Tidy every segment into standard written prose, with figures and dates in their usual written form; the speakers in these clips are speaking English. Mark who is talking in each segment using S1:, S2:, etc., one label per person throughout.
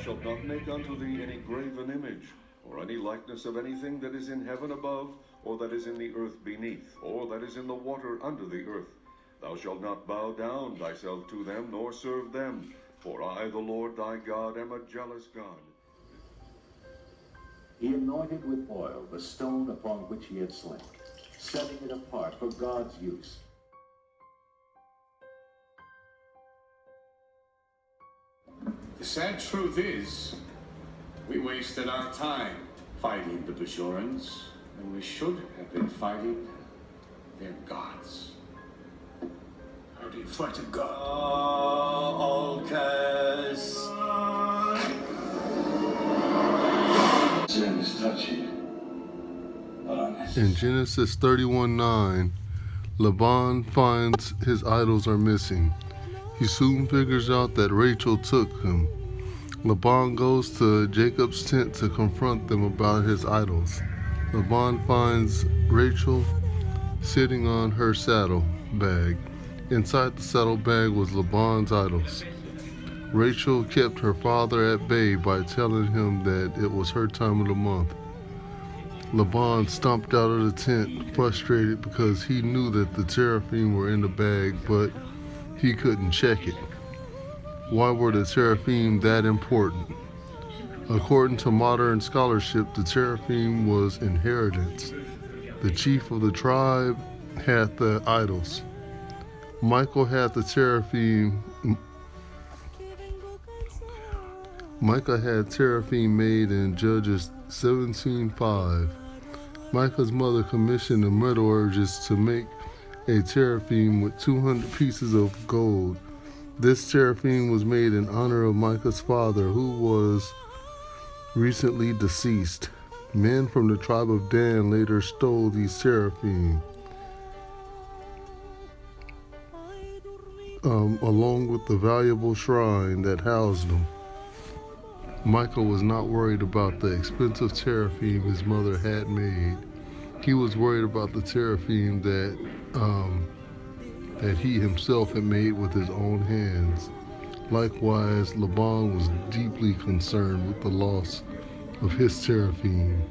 S1: shalt not make unto thee any graven image, or any likeness of anything that is in heaven above, or that is in the earth beneath, or that is in the water under the earth. Thou shalt not bow down thyself to them, nor serve them. For I, the Lord thy God, am a jealous God.
S2: He anointed with oil the stone upon which he had slain, setting it apart for God's use.
S3: The sad truth is, we wasted our time fighting the Bajorans, and we should have been fighting their gods. How do you fight a god?
S4: Sin is touchy, but honest.
S5: In Genesis 31:9, Laban finds his idols are missing. He soon figures out that Rachel took them. Laban goes to Jacob's tent to confront them about his idols. Laban finds Rachel sitting on her saddle bag. Inside the saddle bag was Laban's idols. Rachel kept her father at bay by telling him that it was her time of the month. Laban stomped out of the tent, frustrated because he knew that the teraphim were in the bag, but he couldn't check it. Why were the teraphim that important? According to modern scholarship, the teraphim was inheritance. The chief of the tribe had the idols. Michael had the teraphim. Micah had teraphim made in Judges 17:5. Micah's mother commissioned the metallurgist to make a teraphim with 200 pieces of gold. This teraphim was made in honor of Micah's father, who was recently deceased. Men from the tribe of Dan later stole these teraphim, along with the valuable shrine that housed them. Michael was not worried about the expensive teraphim his mother had made. He was worried about the teraphim that he himself had made with his own hands. Likewise, Laban was deeply concerned with the loss of his teraphim.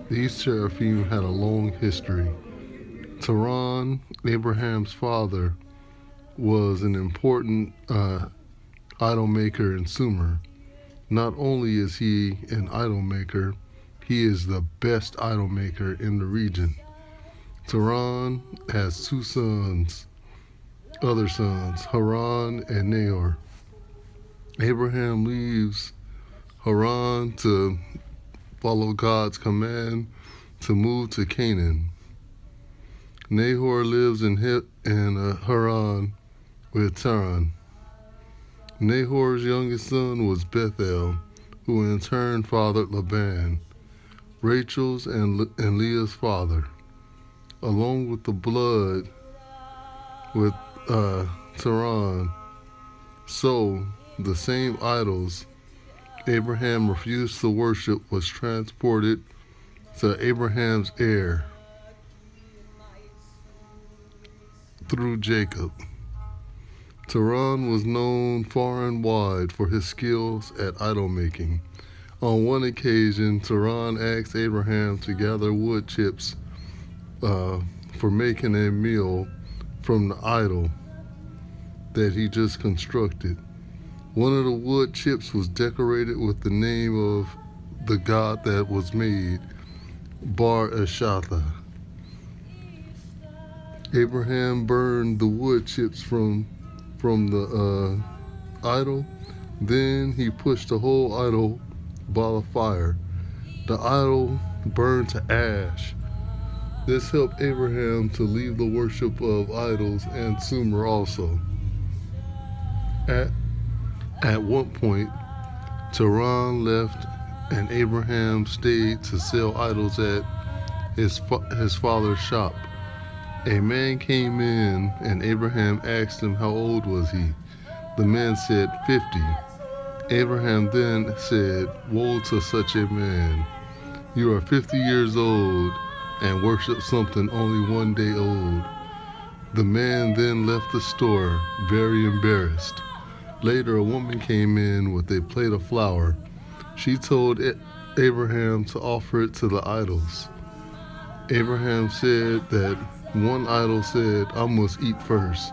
S5: These teraphim had a long history. Terah, Abraham's father, was an important idol maker in Sumer. Not only is he an idol maker, he is the best idol maker in the region. Terah has two other sons, Haran and Nahor. Abraham leaves Haran to follow God's command to move to Canaan. Nahor lives in Haran with Terah. Nahor's youngest son was Bethel, who in turn fathered Laban, Rachel's and Leah's father. Along with the blood with Terah, so the same idols Abraham refused to worship was transported to Abraham's heir through Jacob. Terah was known far and wide for his skills at idol making. On one occasion, Terah asked Abraham to gather wood chips for making a meal from the idol that he just constructed. One of the wood chips was decorated with the name of the god that was made, Bar Eshatha. Abraham burned the wood chips from the idol. Then he pushed the whole idol ball of fire. The idol burned to ash. This helped Abraham to leave the worship of idols and Sumer also. At one point, Terah left and Abraham stayed to sell idols at his father's shop. A man came in and Abraham asked him how old was he. The man said 50. Abraham then said, "Woe to such a man. You are 50 years old and worship something only 1 day old." The man then left the store, very embarrassed. Later, a woman came in with a plate of flour. She told Abraham to offer it to the idols. Abraham said that one idol said, "I must eat first,"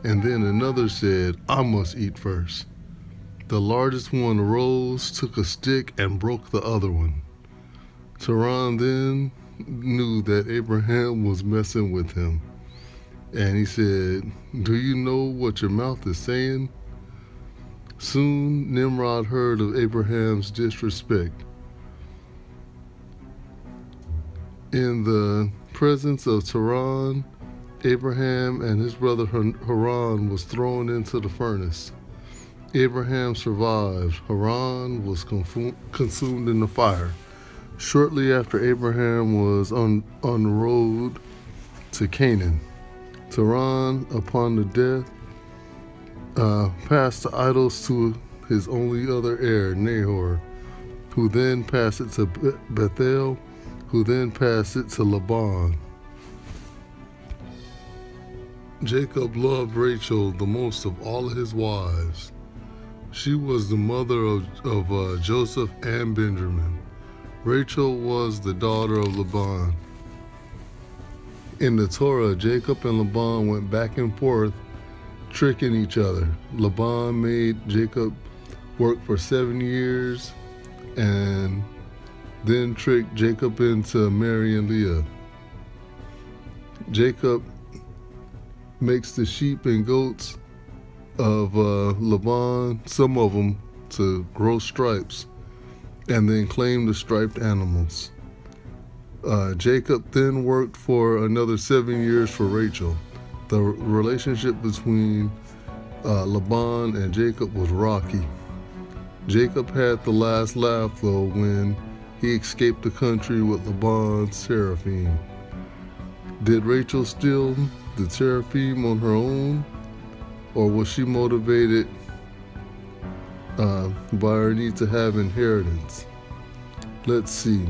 S5: and then another said, "I must eat first." The largest one rose, took a stick, and broke the other one. Tehran then knew that Abraham was messing with him, and he said, "Do you know what your mouth is saying?" Soon Nimrod heard of Abraham's disrespect. In the presence of Tehran, Abraham and his brother Haran was thrown into the furnace. Abraham survived. Haran was consumed in the fire. Shortly after, Abraham was on the road to Canaan. Tehran, upon the death, passed the idols to his only other heir, Nahor, who then passed it to Bethel, who then passed it to Laban. Jacob loved Rachel the most of all of his wives. She was the mother of Joseph and Benjamin. Rachel was the daughter of Laban. In the Torah, Jacob and Laban went back and forth, tricking each other. Laban made Jacob work for 7 years and then tricked Jacob into marrying Leah. Jacob makes the sheep and goats of Laban, some of them, to grow stripes, and then claim the striped animals. Jacob then worked for another 7 years for Rachel. The relationship between Laban and Jacob was rocky. Jacob had the last laugh, though, when he escaped the country with Laban's TERAPHIM. Did Rachel steal the TERAPHIM on her own, or was she motivated by her need to have inheritance? Let's see.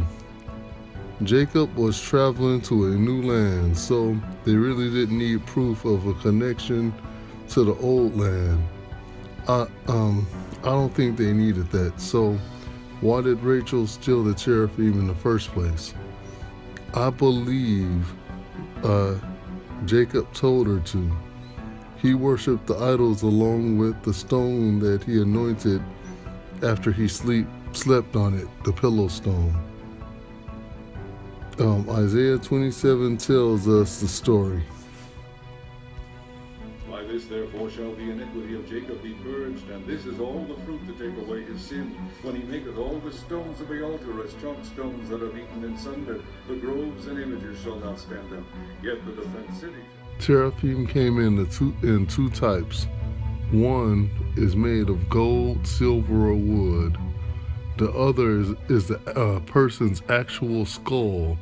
S5: Jacob was traveling to a new land, so they really didn't need proof of a connection to the old land. I don't think they needed that. So why did Rachel steal the TERAPHIM in the first place? I believe Jacob told her to. He worshipped the idols along with the stone that he anointed after he slept on it, the pillow stone. Isaiah 27 tells us the story.
S1: By this therefore shall the iniquity of Jacob be purged, and this is all the fruit to take away his sin, when he maketh all the stones of the altar as chalk stones that are beaten in sunder. The groves and images shall not stand them, yet the defenced city.
S5: Teraphim came in two types. One is made of gold, silver, or wood. The other is the person's actual skull,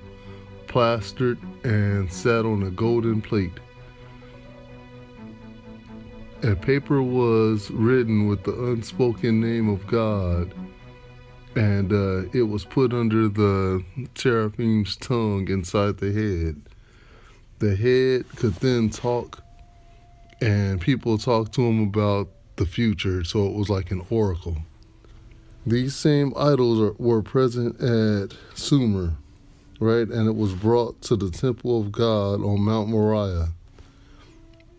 S5: plastered and sat on a golden plate. A paper was written with the unspoken name of God, and it was put under the teraphim's tongue inside the head. The head could then talk, and people talked to him about the future, so it was like an oracle. These same idols were present at Sumer, right? And it was brought to the temple of God on Mount Moriah.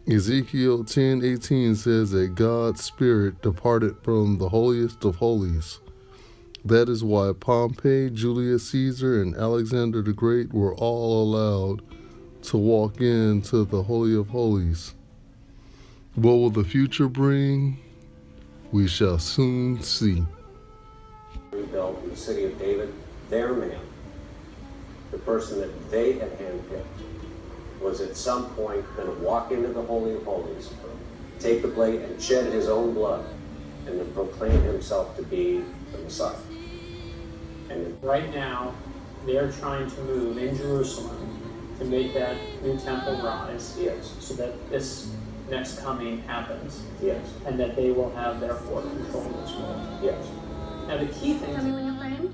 S5: Ezekiel 10:18 says that God's spirit departed from the holiest of holies. That is why Pompey, Julius Caesar, and Alexander the Great were all allowed to walk into the Holy of Holies. What will the future bring? We shall soon see.
S6: Rebuilt in the city of David, their man, the person that they had handpicked, was at some point going to walk into the Holy of Holies, take the blade and shed his own blood, and then proclaim himself to be the Messiah. And
S7: right now, they're trying to move in Jerusalem to make that new temple rise.
S6: Yes.
S7: So that this next coming happens.
S6: Yes.
S7: And that they will have therefore control of this world.
S6: Yes.
S7: Now the key thing
S8: Tell me when you're framed.